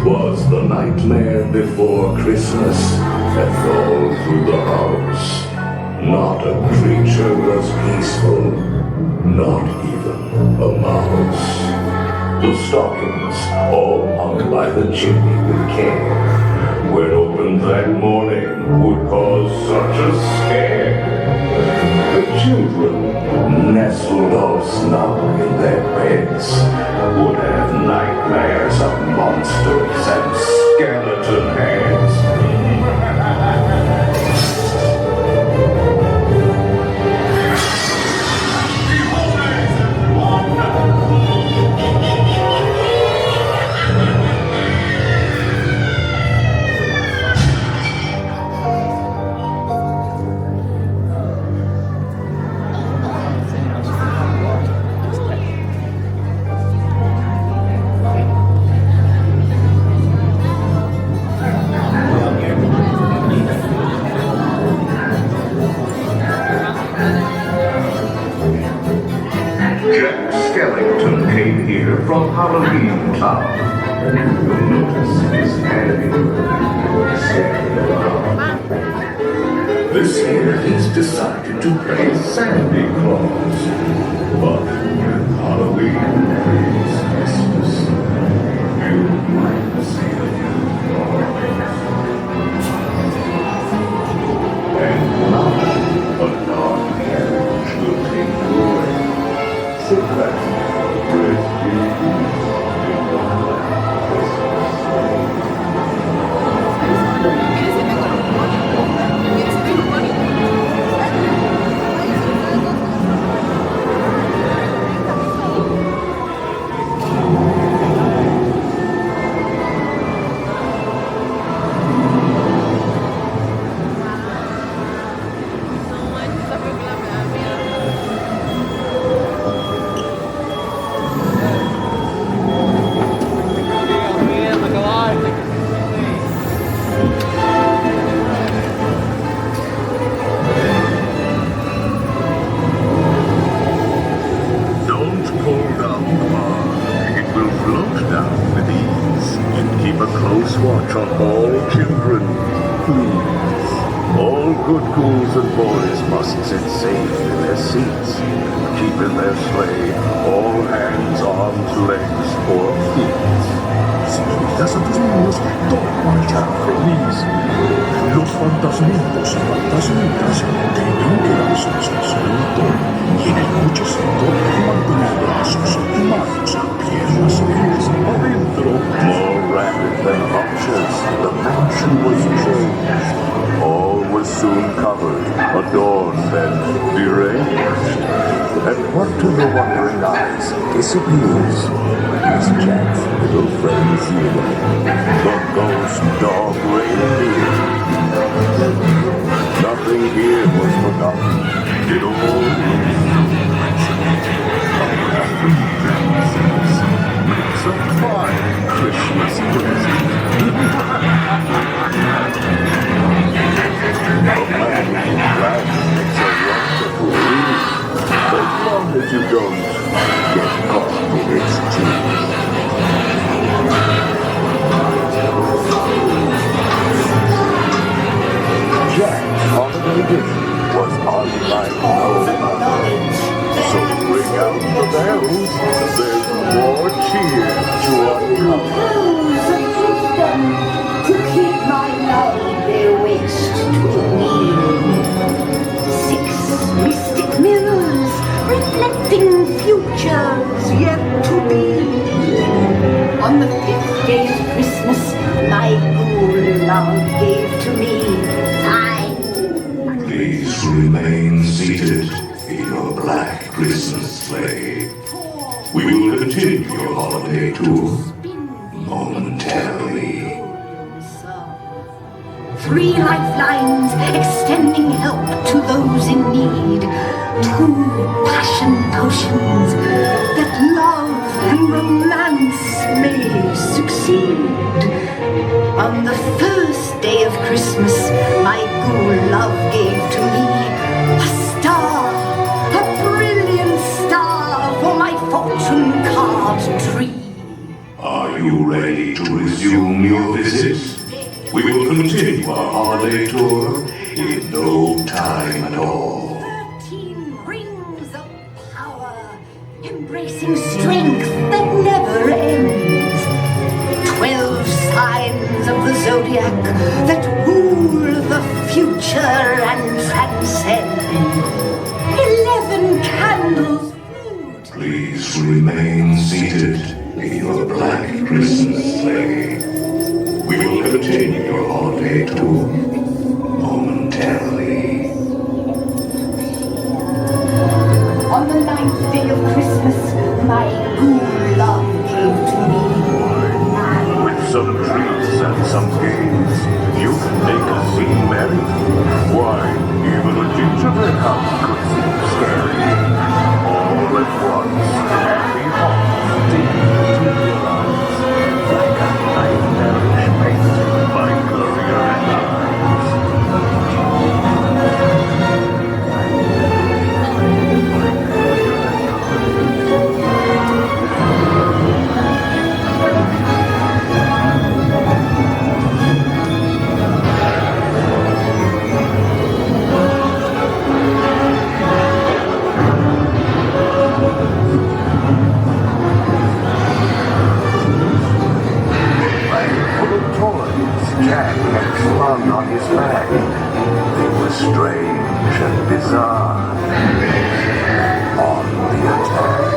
'Twas the nightmare before Christmas that rolled through the house. Not a creature was peaceful, not even a mouse. The stockings, all hung by the chimney with care, when opened that morning, would cause such a scare. The children, nestled all snug in their beds, would have nightmares of monsters and skeleton heads. Jack Skellington came here from Halloween Town. You'll notice his handy this year he's decided to play Santa Claus. But with Halloween is Christmas, you might see a new and now a dark carriage will take you away. Sit back, Rescue, in the watch on all children, please. All good ghouls and boys must sit safe in their seats. Keep in their sleigh all hands, arms, legs, or feet. Señoritas, santos niños, tomen marcha feliz. Los fantasmitas y fantasmitas tienen que darse desde el salto y en el cochecito mantener brazos, manos, piernas libres adentro. More rapid than vultures, the mansion was changed. All was soon covered, adorned, and deranged. And what to the wondering eyes disappears is Jack's little friend Zero, the ghost dog reindeer. Nothing here was forgotten. It all makes a fine Christmas present. A man who laughs makes a wonderful read, as long as you don't get caught in its teeth. Jack's holiday gift was unlike no other. So ring out the bells, there's more cheer to uncover. To keep my love bewitched to me. 6 mystic mirrors reflecting futures yet to be. On the 5th day of Christmas, my ghoul love gave to me. Please remain seated in your black Christmas sleigh. We will continue your holiday tour momentarily. 3 lifelines extending help to those in need. 2 passion potions that love and romance may succeed. On the 1st day of Christmas, my ghoul love gave to me a star, a brilliant star for my fortune card tree. Are Are you ready to resume your visit? We will continue our holiday tour in no time at all. 13 rings of power, embracing strength that never ends. 12 signs of the zodiac that rule the future and transcend. 11 candles. Please remain seated in your black Christmas sleigh. We will continue your holiday tour momentarily. On the 9th day of Christmas, my good love gave to me. With some treats and some games, you can make a scene merry. Why, even a gingerbread house could seem scary. All at once, happy hearts deep into your eyes, like a nightmarish painting by Gloria and Eyes. Jack had slung on his back. They were strange and bizarre. On the attack.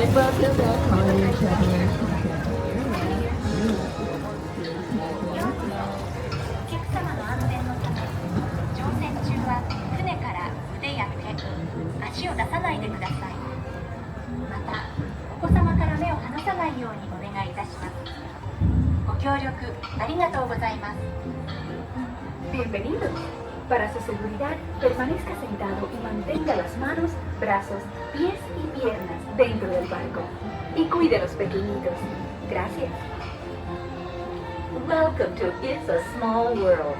Welcome back home, Kevin. お客様の安全のため、乗船中は船から腕や手、足を出さないでください。また、お子様から目を離さないようにお願いいたします。ご協力ありがとうございます。Bienvenidos. Para su seguridad, permanezca sentado y mantenga las manos, brazos, pies y piernas dentro del barco. Y cuide a los pequeñitos. Gracias. Welcome to It's a Small World.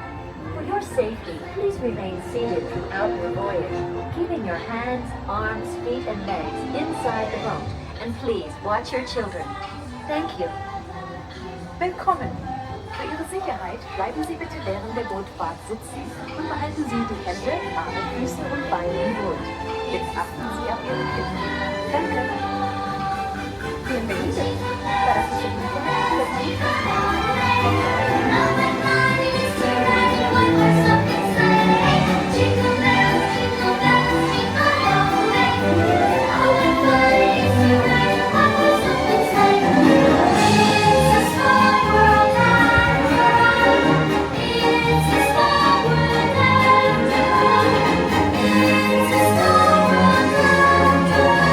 For your safety, please remain seated throughout your voyage, keeping your hands, arms, feet, and legs inside the boat. And please watch your children. Thank you. Willkommen! Für Ihre Sicherheit bleiben Sie bitte während der Bootfahrt sitzen und behalten Sie die Hände, Arme, Füße und Beine im Boot. Jetzt achten Sie auf Ihre Kinder. Danke! Bienvenidos! Para su seguridad, It's a small world after all.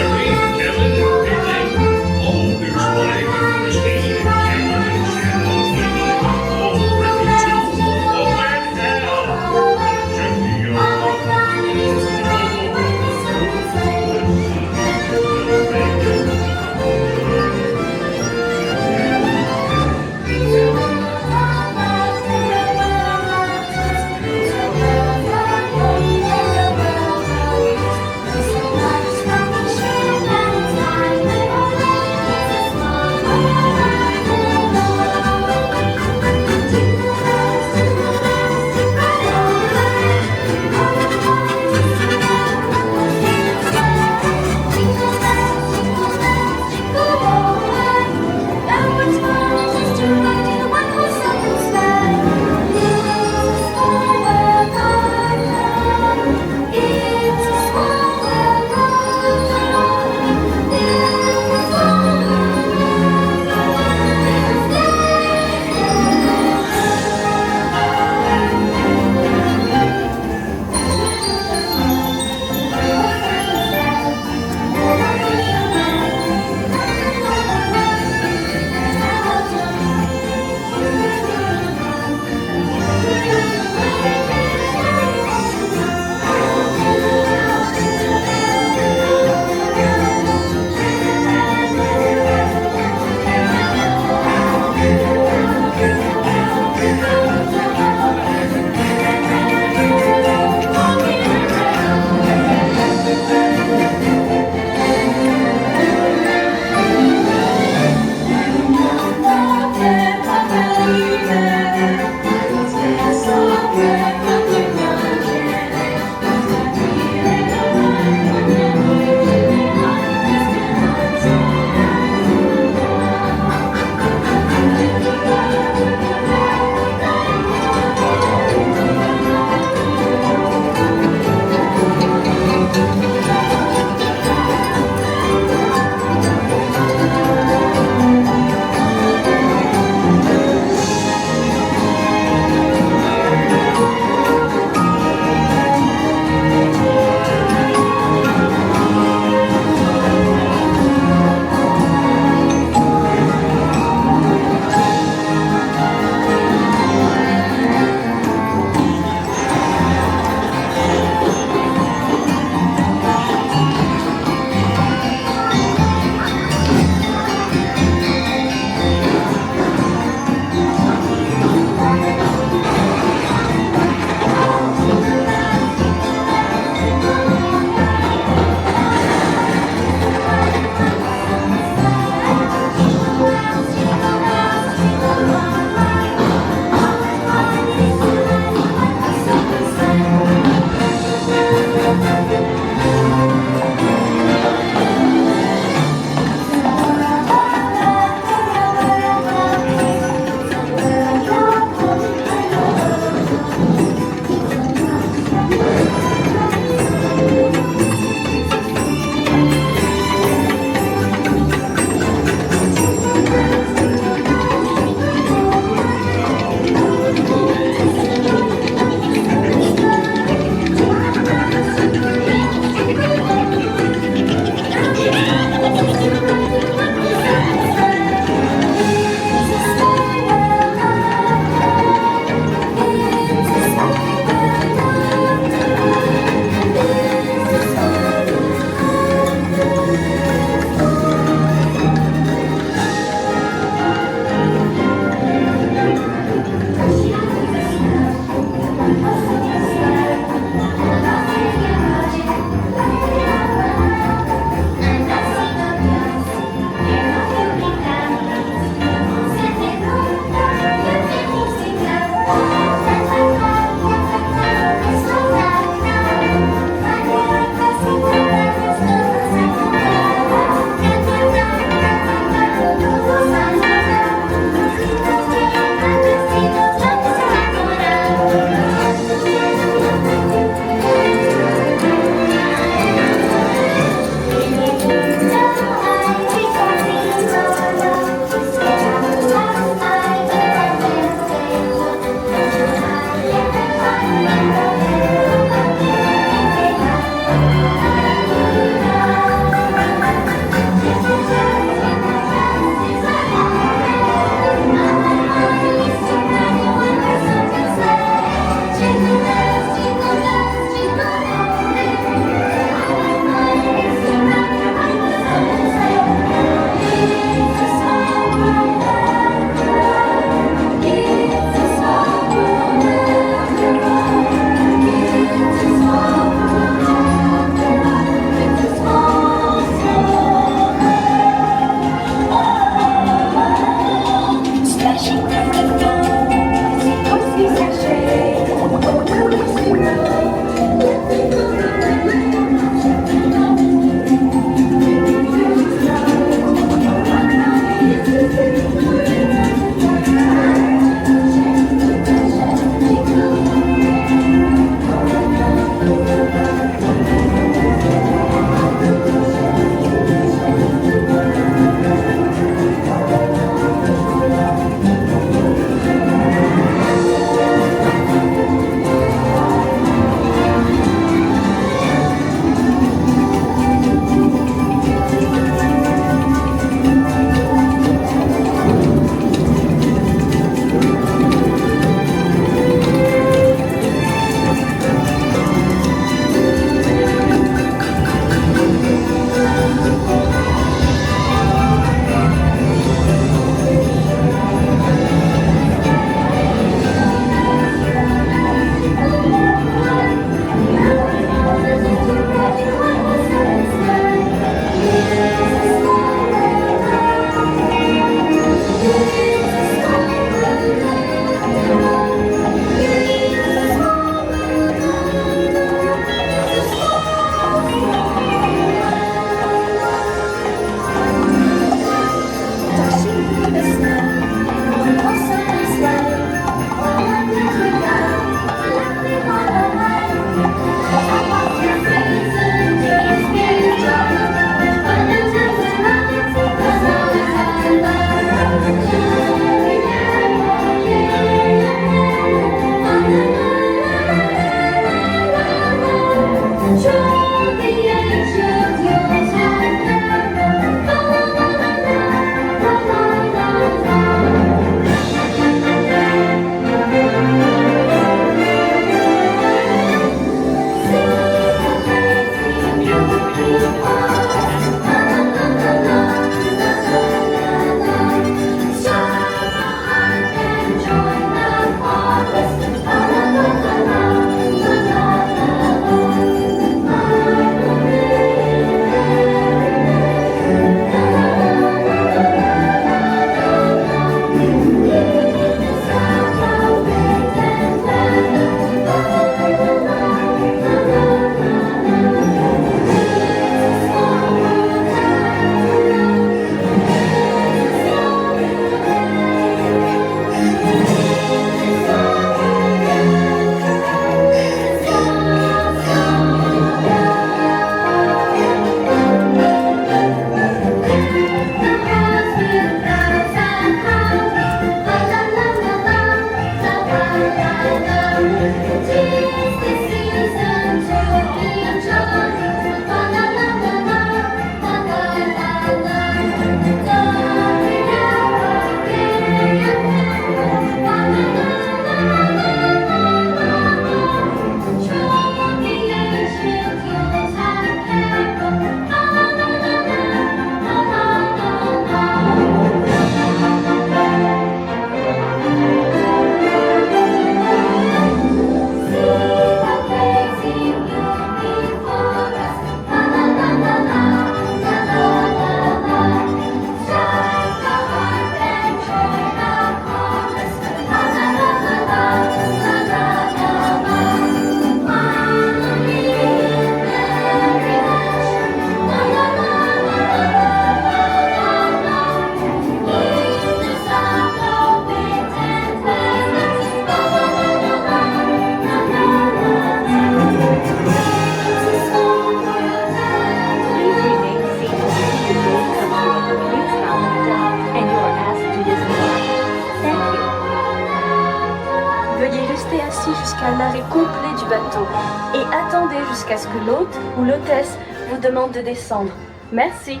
assis jusqu'à l'arrêt complet du bateau et attendez jusqu'à ce que l'hôte ou l'hôtesse vous demande de descendre. Merci.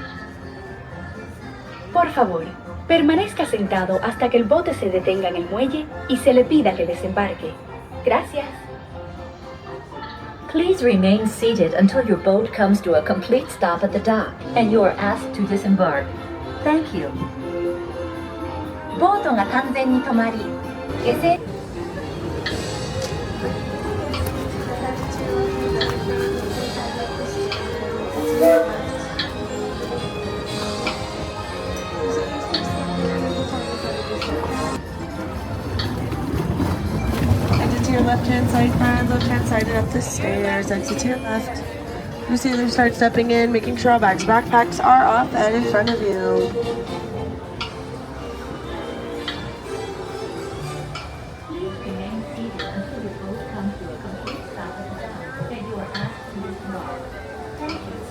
Por favor, permanezca sentado hasta que el bote se detenga en el muelle y se le pida que desembarque. Gracias. Please remain seated until your boat comes to a complete stop at the dock and you are asked to disembark. Thank you. ボートが完全に止まり、下船 Exit to your left-hand side, friends. Left-hand side and up the stairs. Exit to your left. New sailors start stepping in, making sure all bags, backpacks are off and in front of you. Please remain seated until your boat comes to a complete stop at the dock and you are asked to disembark. Thank you.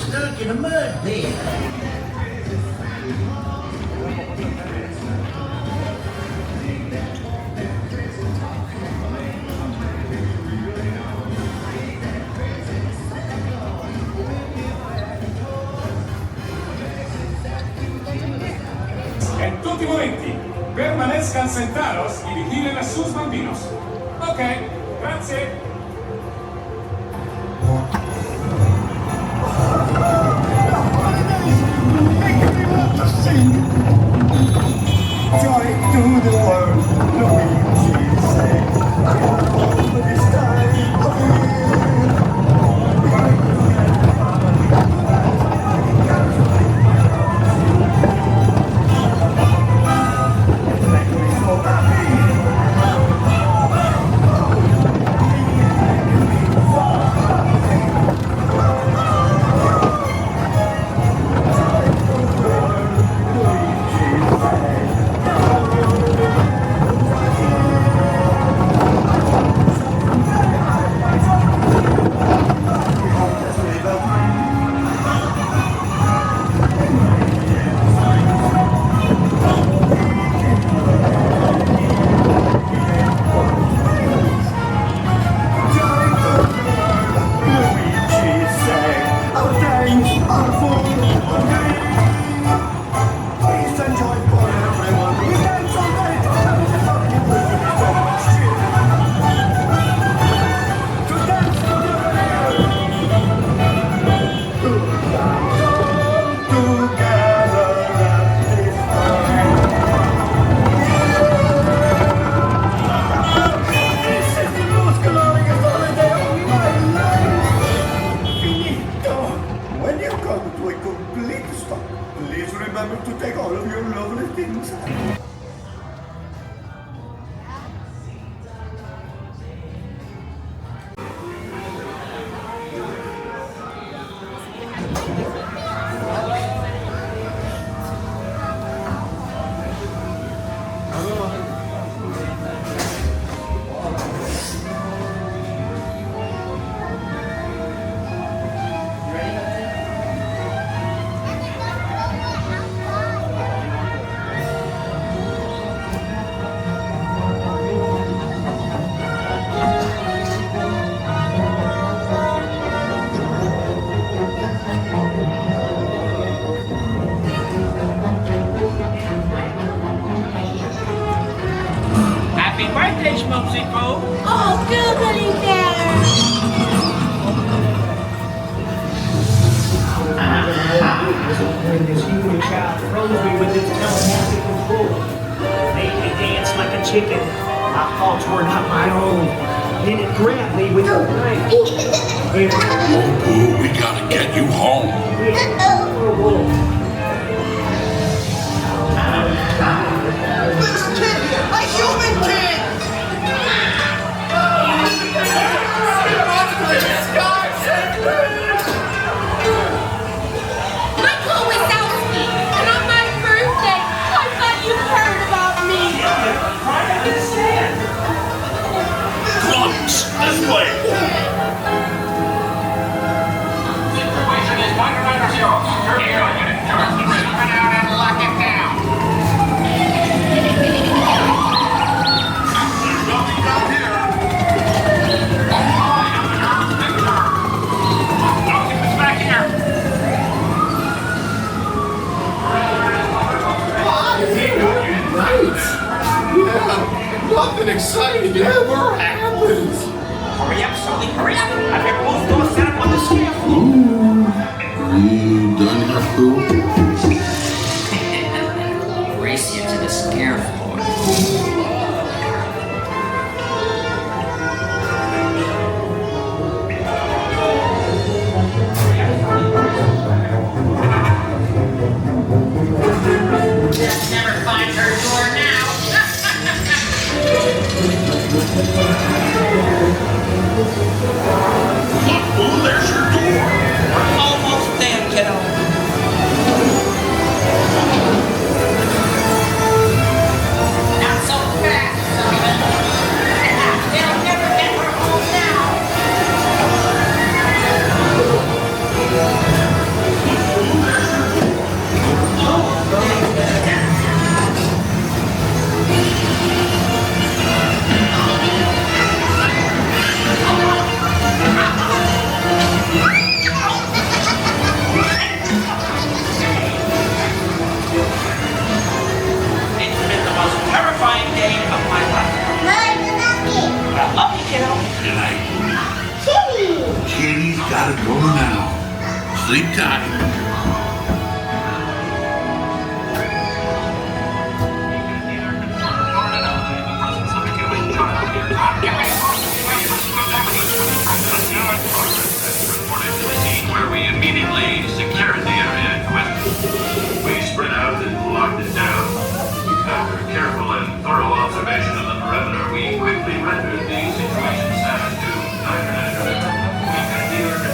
stuck in a mud pit. En tutti i momenti, permanezcan sentados y vigilen a sus bambinos. Ok, grazie. Joy to the world, Luigi said. But this time, Happy birthday, Schmopsy Poo! Oh, googly bear! When this human child froze me with its telepathic control, made me dance like a chicken. My thoughts were not my own. Then it grabbed me with a knife. Oh, we gotta get you home. This kid, a human kid! Michael Wazowski, and on my birthday, I thought you heard about me. Try to understand. Clumps, this way. Situation is 190. Turn your unit. Turn the run out and lock it down. There's nothing down here. No, keep us back here. Yeah, nothing exciting ever happens. Hurry up, Sulley, hurry up! I've got both doors set up on the scale. Ooh, are you done here, Pooh? Race you to the scare floor. Just never find her door now. Look, Pooh, there's your door. Almost there, kiddo. Not so fast, Sullivan. They'll never get her home now. It's been the most terrifying day of my life. I love you, kiddo. Good night. Kitty's gotta go now. Sleep tight. Where we immediately secured the area in question. We spread out and locked it down. After careful and thorough observation of the perimeter, we quickly rendered the situation sad to neither measure. We continued to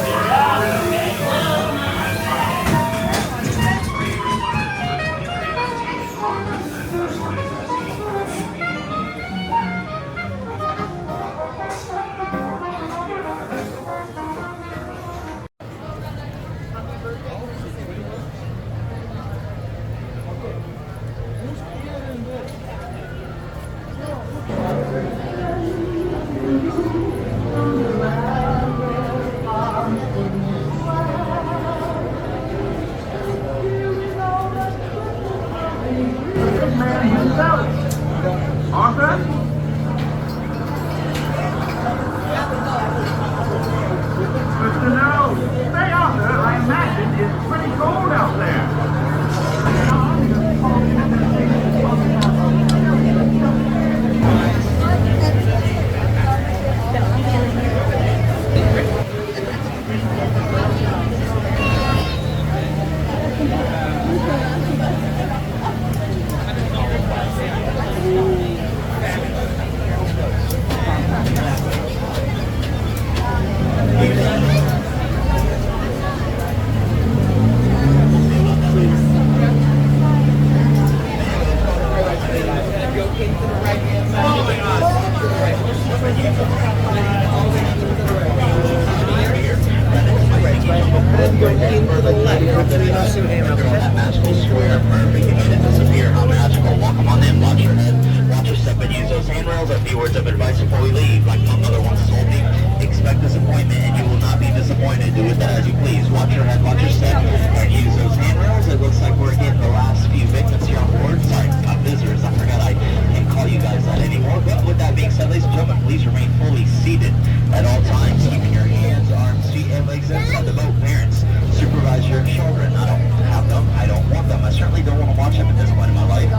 to him on that magical square. Perfect. You should disappear. How magical. Welcome on in. Watch your head. Watch your step and use those handrails. A few words of advice before we leave. Like my mother once told me, expect disappointment and you will not be disappointed. Do with that as you please. Watch your head. Watch your step and use those handrails. It looks like we're getting the last few victims here on board. Sorry, not visitors. I forgot I can't call you guys that anymore. But with that being said, ladies and gentlemen, please remain fully seated at all times, keeping your hands, arms, feet, and legs inside the boat. Parents, supervise your children. I don't have them. I don't want them. I certainly don't want to watch them at this point in my life.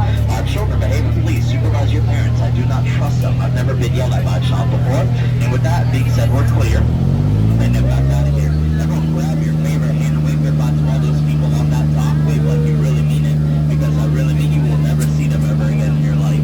Children, behave, please supervise your parents. I do not trust them. I've never been yelled at by a child before. And with that being said, we're clear. And then back out of here. Everyone grab your favorite hand and wave goodbye to all those people on that dock. Wave like you really mean it. Because I really mean you will never see them ever again in your life.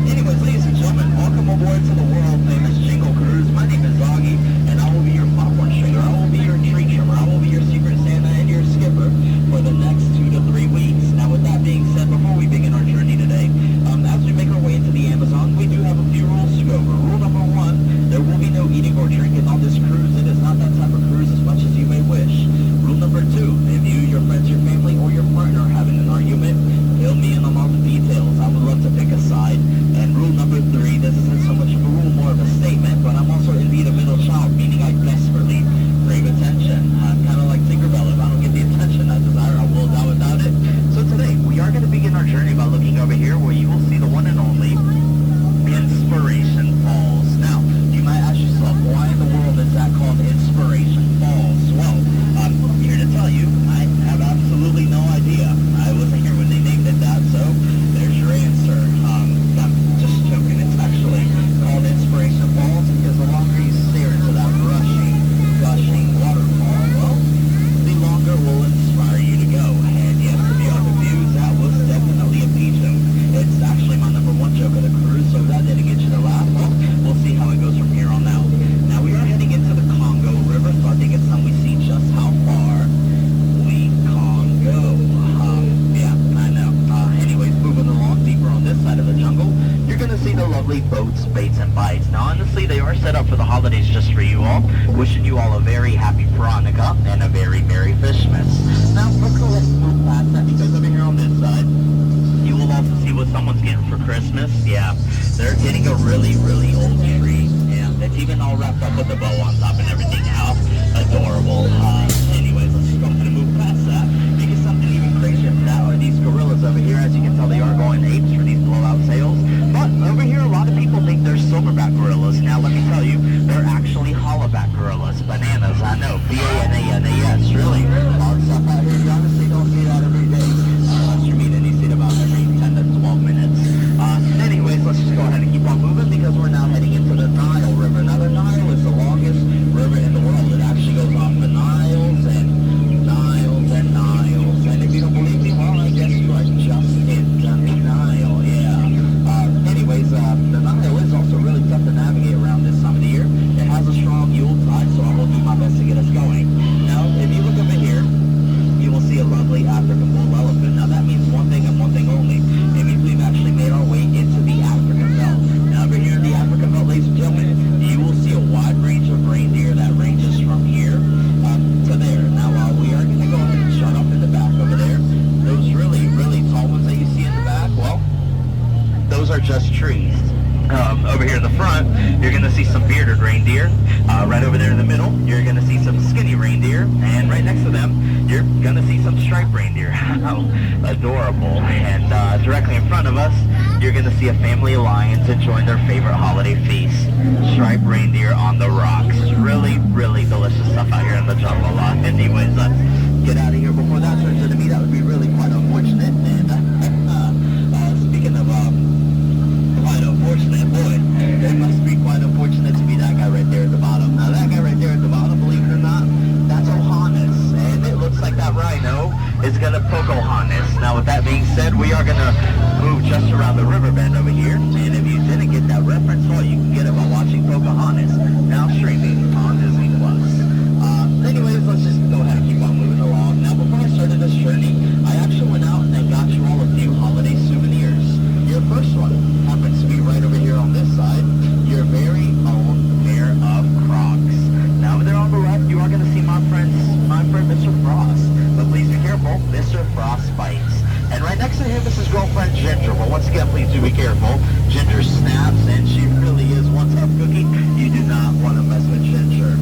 Anyways, ladies and gentlemen, welcome aboard to the world famous Jingle Cruise. My name is Augie, and I will be your popcorn stringer. I will be your treat trimmer. I will be your secret Santa and your skipper for the next 2 to 3 weeks. Now, with that being said, before we begin our journey today, as we make our way into the Amazon, we do have a few rules to go over. Rule number 1, there will be no eating or drinking on this cruise. It is not that type of cruise as much as you may wish. Rule number 2, if you, your friends, your family, or your partner are having an argument, fill me in on all the details. I would love to pick a side. And rule number 3, this isn't so much of a rule, more of a statement, but I'm also indeed a middle child, meaning I desperately crave attention. I'm kind of like Tinkerbell. If I don't get the attention I desire, I will die without it. So today, we are going to begin our journey by looking over here where you will see the one and only Inspiration Falls. Now, you might ask yourself, why in the world is that called Inspiration Falls? Well, I'm here to tell you, I have absolutely no idea. I wasn't here when they named it that, so there's your answer. I'm just joking. It's actually called Inspiration Falls because the longer you stare into that rushing, gushing waterfall, well, the longer it will inspire you to go. And yes, to be on the views, that was definitely a peach. It's actually my number 1 joke of the cruise, so if that didn't get you to laugh, well, we'll see how it goes from here on out. Now, we are heading into the Congo River, so I think it's time we see just how far we can go. Yeah, I know. Anyways, moving along deeper on this side of the jungle, you're going to see the lovely boats, baits, and bites. Now, honestly, they are set up for the holidays just for you all. Wishing you all a very happy Veronica and a very Merry Fishmas. Now, let's go ahead and move past that because over here on this side, you will also see what someone's getting for Christmas. Yeah, they're getting a really, really old tree. Yeah, it's even all wrapped up with a bow on top and everything. How adorable. Anyways, let's just go ahead and move past that. Because something even crazier than that are these gorillas over here. As you can tell, they are going apes for these blowout sails. But over here, a lot of people think they're silverback gorillas. Now, let me tell you, they're actually hollowback gorillas. Bananas, I know. B-A-N-A-N-A-S, really. All the stuff out here, you honestly don't see that every day. Unless you meet any seat about every 10 to 12 minutes. Anyways, let's just go ahead and keep on moving because we're now heading into the Nile River. Now, the Nile is the longest river in the world. It actually goes on for Niles and Niles and Niles. And if you don't believe me, well, I guess you are just in the Nile, yeah. Anyways, the Nile is also really tough to navigate around this time of the year. It has a strong Yule tide, so I will do my best to get us going. Now, if you look over here, you will see a lovely African bull elephant. Now, that means one thing and one thing only. It means we've actually made our way into the African belt. Now, over here in the African belt, ladies and gentlemen, you will see a wide range of reindeer that ranges from here to there. Now, we are going to go ahead and shut up in the back over there. Those really, really tall ones that you see in the back, well, those are just trees. Over here in the front, you're going to see some bearded reindeer. Right over there in the middle, you're going to see some skinny reindeer. And right next to them, you're going to see some striped reindeer. How adorable. And directly in front of us, you're going to see a family of lions enjoying their favorite holiday feast. Striped reindeer on the rocks. Really, really delicious stuff out here in the jungle. Anyways, let's get out of here before that turns into me. That would be really quite unfortunate. And speaking of quite unfortunate, boy, it must be quite unfortunate to be that guy right there at the bottom. Now, that guy right there at the bottom, believe it or not, that's Ohannes. And it looks like that rhino is going to poke Ohannes. Now, with that being said, we are going to move just around the river bend over here. And if you didn't get that reference, well, you can get it by watching Pocahontas, now streaming on Disney+. Anyways, let's just go ahead and keep on moving along. Now, before I started this journey, I actually went out and got you all a few holiday souvenirs. Your first one happens to be right over here on this side, your very own pair of Crocs. Now, over there on the left, you are going to see my friend Mr. Frost. But please be careful. be careful. Ginger snaps, and she really is one tough cookie. You do not want to mess with Ginger.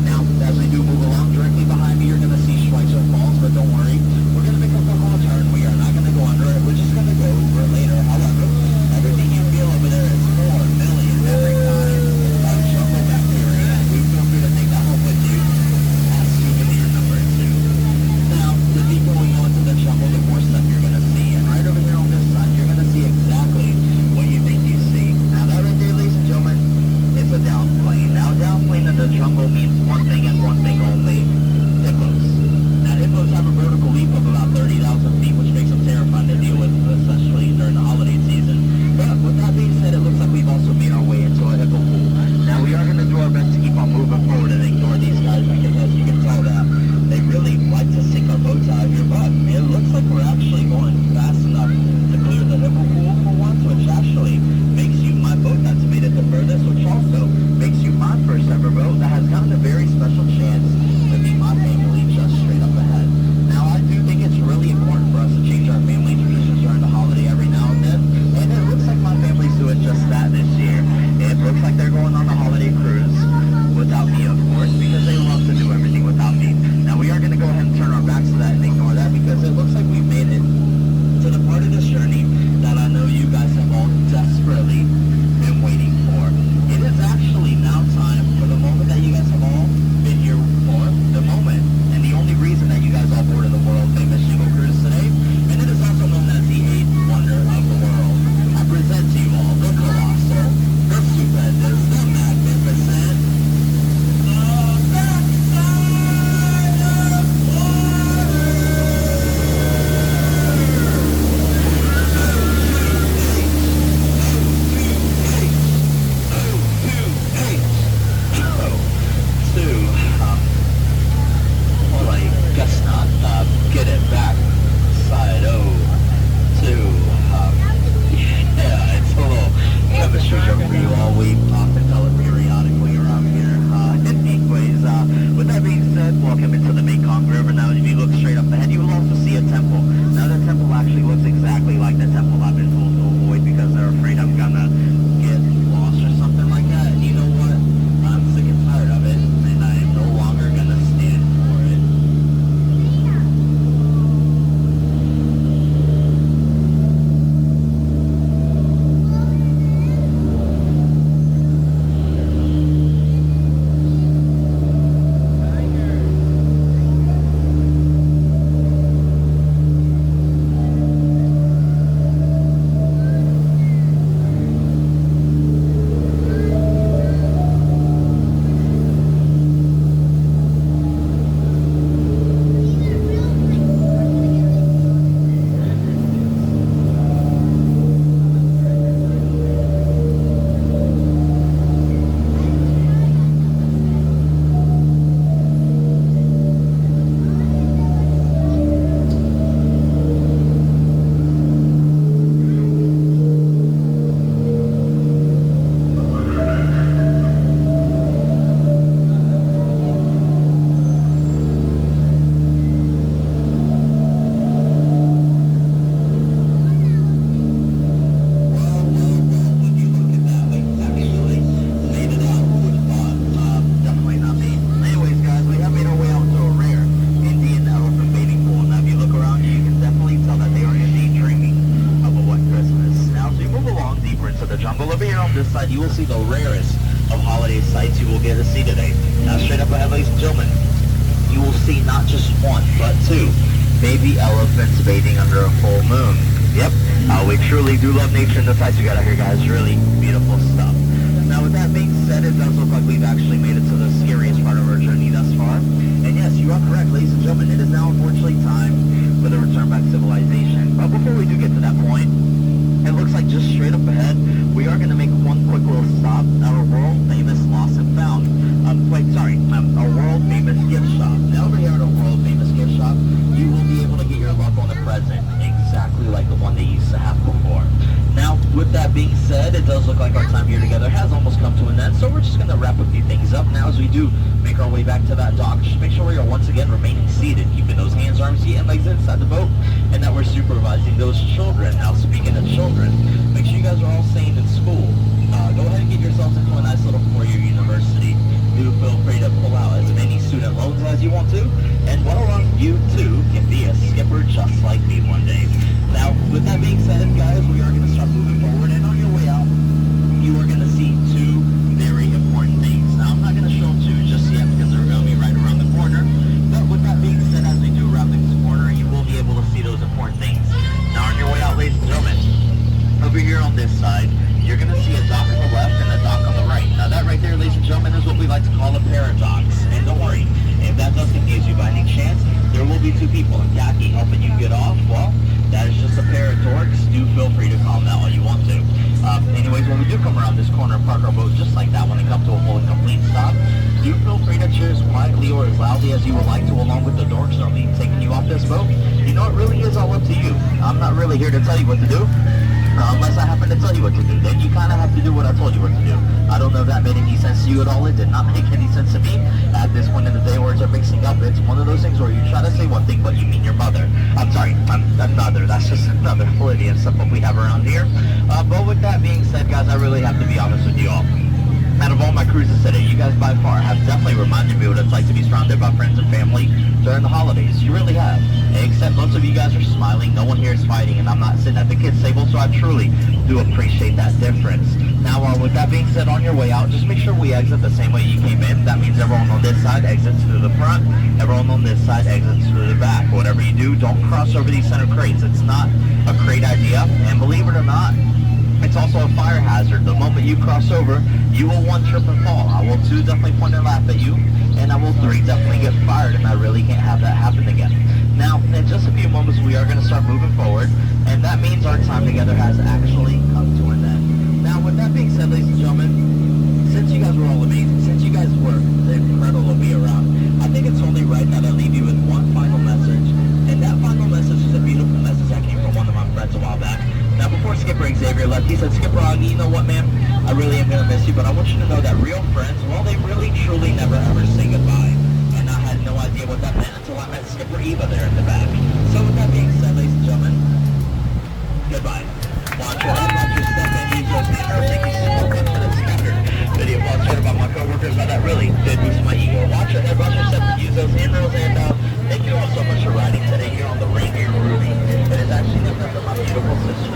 Now, as we do move along, directly behind me, you're going to see Schweitzer Falls, but don't worry. We're going to make a quick little turn. We are not going to go under it. We're just going to go over it later. However, everything you feel over there is 4 million every time. Jungle bacteria. We feel free to take that home with you. That's souvenir number 2. Now, the deeper we go into the jungle, the more stuff you're going to see. And right over here on this side, you're going to see exactly what you think you see. Now, that right there, ladies and gentlemen, is a downplane. Now, downplane in the jungle means one thing and one thing only. Hippos. Now, hippos have a vertical leap of about 30,000 feet, which makes them terrifying to deal with, especially during the holiday season. But with that being said, it looks like we've also made our way into a hippo pool. Now, we are going to do our best to keep on moving forward and ignore these guys, because as you can tell that they really like to sink our boats out of your butt. It looks like we're actually going fast enough to clear the hippo pool for once, which actually makes you my boat that's made it the furthest, which also makes you my first ever boat that has gotten a very special chance to meet my family just straight up ahead. Now, I do think it's really important for us to change our family traditions during the holiday every now and then, and it looks like my family's doing just that this year. It looks like they're going on the holiday cruise without me, of course, because they love to do everything without me. Now, we are going to go ahead and turn our backs to that and ignore that, because it looks like we've made it to the part of this journey that I know you guys have all desperately been waiting for. It is actually now time for the moment that you guys have all been here for, the moment, and the only reason that you guys all boarded the world-famous Jingle cruise today, and it is also known as the 8th wonder of the world. I present to you all the colossal, the stupendous, the magnificent, the backside of water! Well, I guess not. Get it back. Side O2. Yeah, it's a little chemistry joke for you all. We often tell it periodically around here. Anyways, with that being said, welcome into the Mekong River. Now, if you look straight up ahead, you will also see a temple. Now, the temple actually looks exactly like the temple I've been told to avoid, because they're afraid I'm gonna get lost or something like that. And you know what? I'm sick and tired of it, and I am no longer gonna stand for it. You will see the rarest of holiday sights you will get to see today. Now, straight up ahead, ladies and gentlemen, you will see not just one, but 2 baby elephants bathing under a full moon. Yep, we truly do love nature and the sights we got out here, guys. Really beautiful stuff. Now, with that being said, it does look like we've actually made it to the scariest part of our journey thus far. And yes, you are correct, ladies and gentlemen. It is now, unfortunately, time for the return back to civilization. But before we do get to that point, it looks like just straight up ahead, we are going to make one quick little stop at our world-famous Lost and Found. Our world-famous gift shop. Now, over here at our world-famous gift shop, you will be able to get your loved one a present exactly like the one they used to have before. Now, with that being said, it does look like our time here together has almost come to an end, so we're just going to wrap a few things up. Now, as we do make our way back to that dock, just make sure we are once again remaining seated, keeping those hands, arms, feet, and legs inside the boat, and that we're supervising those children. Now, speaking of children, make sure you guys are phones as you want to, and well, you too can be a skipper just like me one day. Now, with that being said, guys, we are going to start moving forward, and on your way out, you are going to see two very important things. Now, I'm not going to show them to you just yet because they're going to be right around the corner, but with that being said, as we do around this corner, you will be able to see those important things. Now, on your way out, ladies and gentlemen, over here on this side, you're going to see a dock on the left and a dock on the right. Now, that right there, ladies and gentlemen, is what we like to call a paradox. And don't worry, if that does confuse you by any chance, there will be two people in khaki helping you get off. Well, that is just a pair of dorks. Do feel free to call them that all you want to. Anyways, when we do come around this corner and park our boat just like that when it comes to a full and complete stop, do feel free to cheer as quietly or as loudly as you would like to along with the dorks that will be taking you off this boat. You know, it really is all up to you. I'm not really here to tell you what to do. Unless I happen to tell you what to do, then you kind of have to do what I told you what to do. I don't know if that made any sense to you at all. It did not make any sense to me. At this point in the day, words are mixing up. It's one of those things where you try to say one thing, but you mean your mother. I'm sorry, I'm another. That's just another Floridian stuff that we have around here. But with that being said, guys, I really have to be honest with you all. Out of all my cruises today, you guys by far have definitely reminded me what it's like to be surrounded by friends and family during the holidays. You really have. Except most of you guys are smiling, no one here is fighting, and I'm not sitting at the kids' table, so I truly do appreciate that difference. Now, with that being said, on your way out, just make sure we exit the same way you came in. That means everyone on this side exits through the front, everyone on this side exits through the back. Whatever you do, don't cross over these center crates. It's not a crate idea, and believe it or not, it's also a fire hazard. The moment you cross over, you will 1, trip and fall. I will 2, definitely point and laugh at you, and I will 3, definitely get fired, and I really can't have that happen again. Now, in just a few moments, we are going to start moving forward, and that means our time together has actually come to an end. Now, with that being said, ladies and gentlemen, since you guys were all amazing, since you guys were incredible to be around, I think it's only right that I leave you with one final message, and that final message is a beautiful message that came from one of my friends a while back. Now, before Skipper Xavier left, he said, Skipper Augie, you know what, man? I really am going to miss you, but I want you to know that real friends, well, they really, truly never ever say goodbye. And I had no idea what that meant until I met Skipper Eva there in the back. So with that being said, ladies and gentlemen, goodbye. Watch your head, watch your step, and use those manners. Thank you so much for that standard video blog about my coworkers, how that really did boost my ego. Watch your head, watch your step, and use those handrails, and thank you all so much for riding today here on the Reindeer Ruby. It is actually named after my beautiful sister.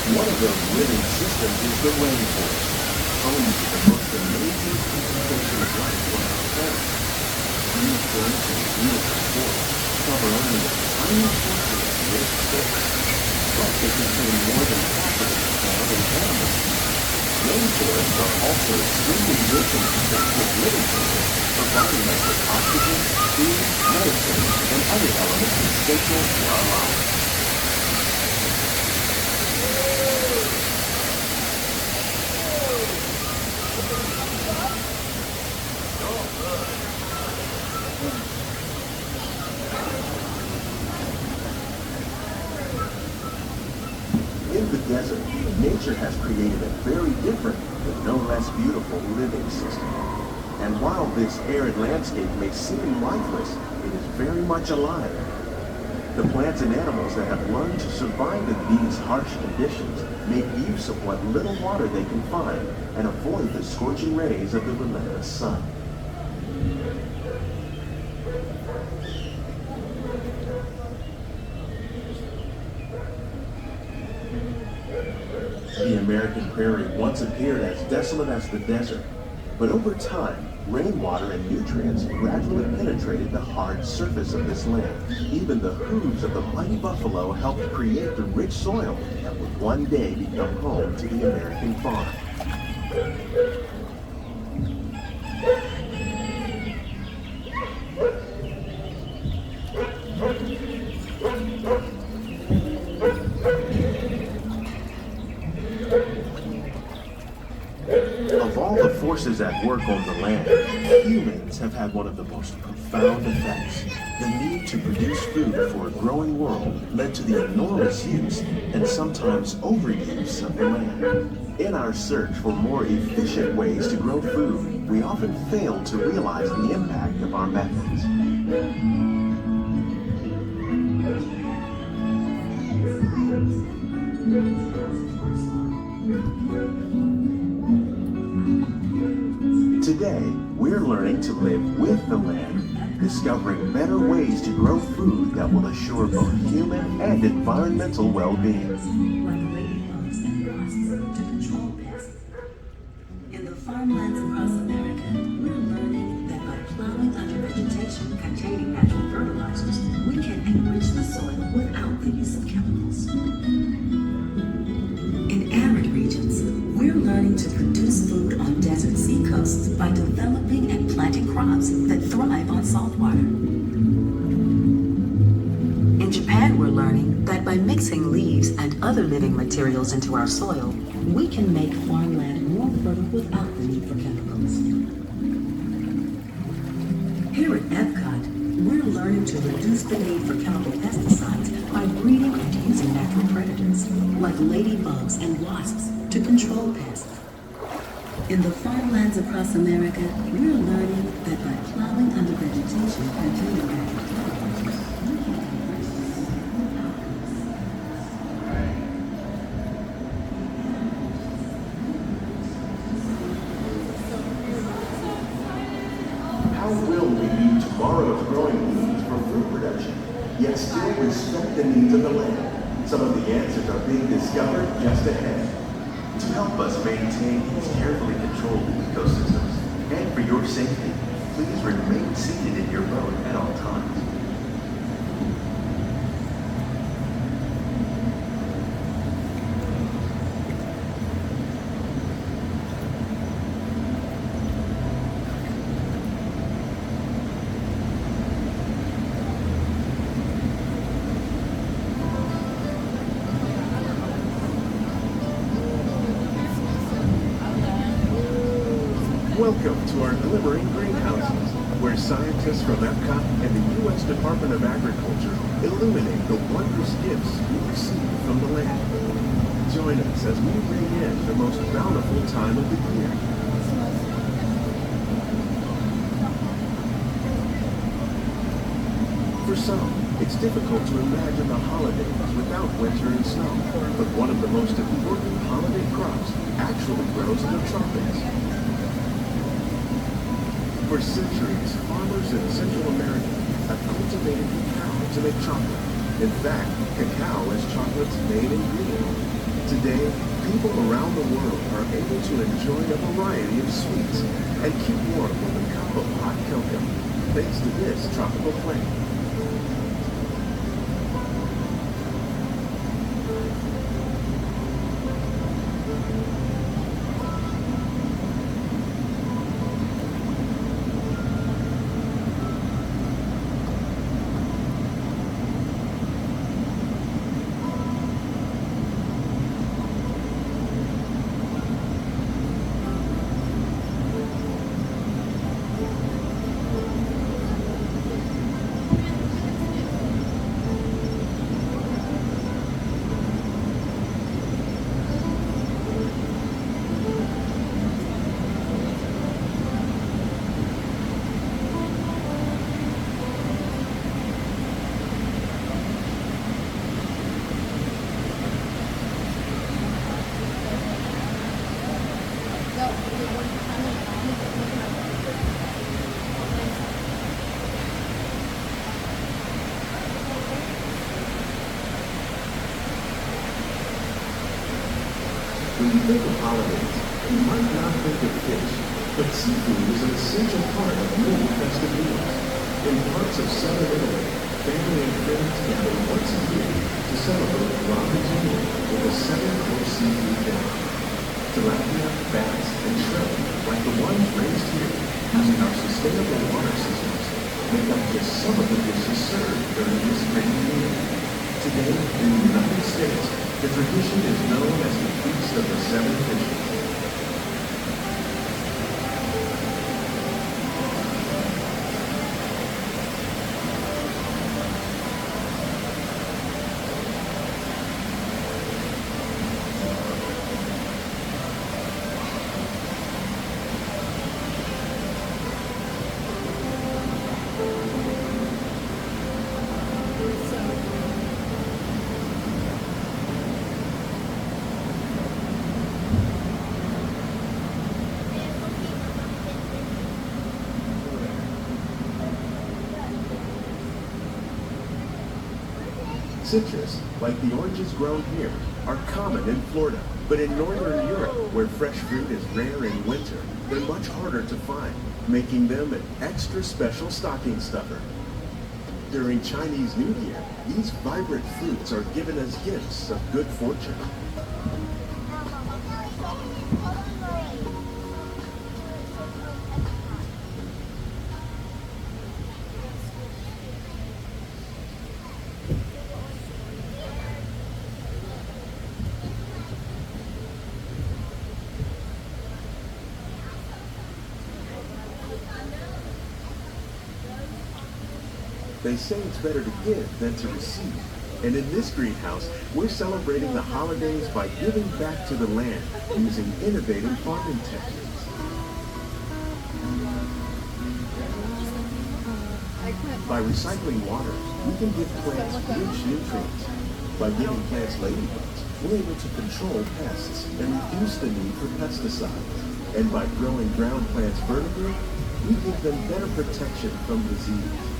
One of those living systems is the rainforest, home to the most amazing presentation of life on our planet. Green ferns and beautiful forests cover only a tiny portion of this space, but they contain more than half of the plant and animal. Rainforests are also extremely rich in productive living systems, providing us with oxygen, food, medicine, and other elements essential to our lives. In the desert, nature has created a very different, but no less beautiful living system. And while this arid landscape may seem lifeless, it is very much alive. The plants and animals that have learned to survive in these harsh conditions make use of what little water they can find and avoid the scorching rays of the relentless sun. The American prairie once appeared as desolate as the desert, but over time, rainwater and nutrients gradually penetrated the hard surface of this land. Even the hooves of the mighty buffalo helped create the rich soil that would one day become home to the American farm. Of all the forces at work on the land, humans have had one of the most profound effects. The need to produce food for a growing world led to the enormous use and sometimes overuse of the land. In our search for more efficient ways to grow food, we often fail to realize the impact of our methods. Today, we're learning to live with the land, discovering better ways to grow food that will assure both human and environmental well-being. In the farmlands across America, we're learning that by plowing under vegetation containing natural fertilizers, we can enrich the soil without the use of chemicals. In arid regions, we're learning to produce food on desert seacoasts by developing and planting crops that thrive on salt water. In Japan, we're learning that by mixing leaves and other living materials into our soil, we can make farmland more fertile without the need for chemicals. Here at Epcot, we're learning to reduce the need for chemical pesticides by breeding and using natural predators, like ladybugs and wasps, to control pests. In the farmlands across America, we're learning that by plowing under vegetation containing natural fertilizers, we can enrich the soil. How will we meet tomorrow's growing needs for food production, yet still respect the needs of the land? Some of the answers are being discovered just ahead. To help us maintain these carefully controlled ecosystems, and for your safety, please remain seated in your boat at all times. Welcome to our Glimmering greenhouses, where scientists from Epcot and the U.S. Department of Agriculture illuminate the wondrous gifts we receive from the land. Join us as we bring in the most bountiful time of the year. For some, it's difficult to imagine the holidays without winter and snow, but one of the most important holiday crops actually grows in the tropics. For centuries, farmers in Central America have cultivated cacao to make chocolate. In fact, cacao is chocolate's main ingredient. Today, people around the world are able to enjoy a variety of sweets and keep warm with a cup of hot cocoa, thanks to this tropical plant. When you think of holidays, you might not think of fish, but seafood is an essential part of many festive meals. In parts of southern Italy, family and friends gather once a year to celebrate Jingle with a 7-course seafood dinner. Tilapia, bass, and shrimp, like the ones raised here, using our sustainable water systems, make up just some of the dishes served during this great meal. Today, in the United States, the tradition is known as the Feast of the Seven Fishes. Citrus, like the oranges grown here, are common in Florida, but in northern Europe, where fresh fruit is rare in winter, they're much harder to find, making them an extra special stocking stuffer. During Chinese New Year, these vibrant fruits are given as gifts of good fortune. They say it's better to give than to receive. And in this greenhouse, we're celebrating the holidays by giving back to the land using innovative farming techniques. By recycling water, we can give plants rich nutrients. By giving plants ladybugs, we're able to control pests and reduce the need for pesticides. And by growing ground plants vertically, we give them better protection from disease.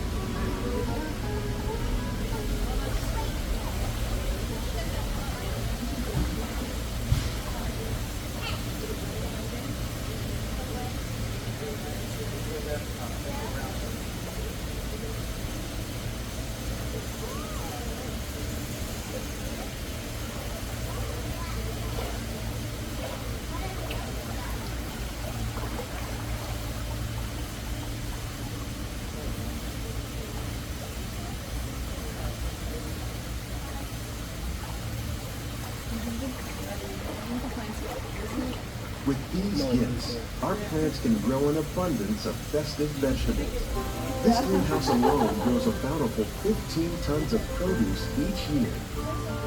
With these gifts, our plants can grow an abundance of festive vegetables. This greenhouse alone grows a bountiful 15 tons of produce each year.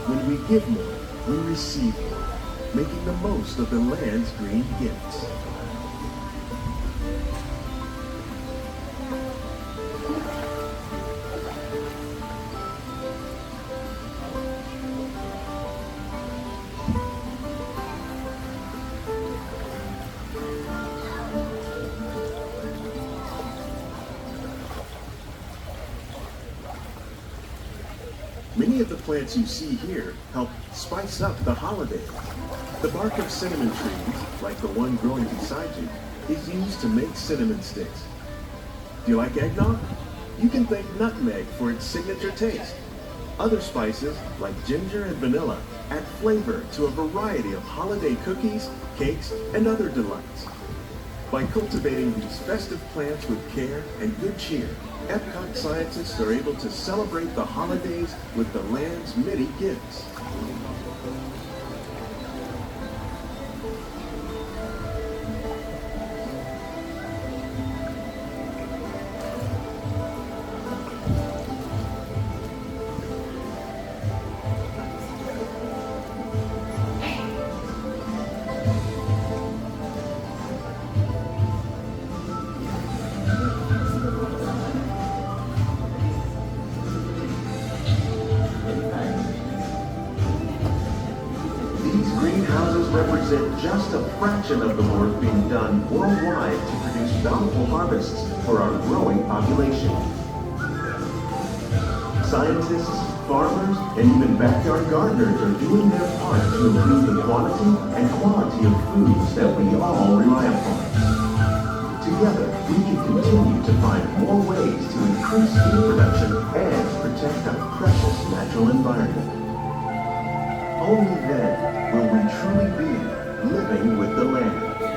When we give more, we receive more, making the most of the land's green gifts. Many of the plants you see here help spice up the holidays. The bark of cinnamon trees, like the one growing beside you, is used to make cinnamon sticks. Do you like eggnog? You can thank nutmeg for its signature taste. Other spices, like ginger and vanilla, add flavor to a variety of holiday cookies, cakes, and other delights. By cultivating these festive plants with care and good cheer, Epcot scientists are able to celebrate the holidays with the land's many gifts. Represent just a fraction of the work being done worldwide to produce bountiful harvests for our growing population. Scientists, farmers, and even backyard gardeners are doing their part to improve the quantity and quality of foods that we all rely upon. Together, we can continue to find more ways to increase food production and protect our precious natural environment. Only then will we truly be living with the land.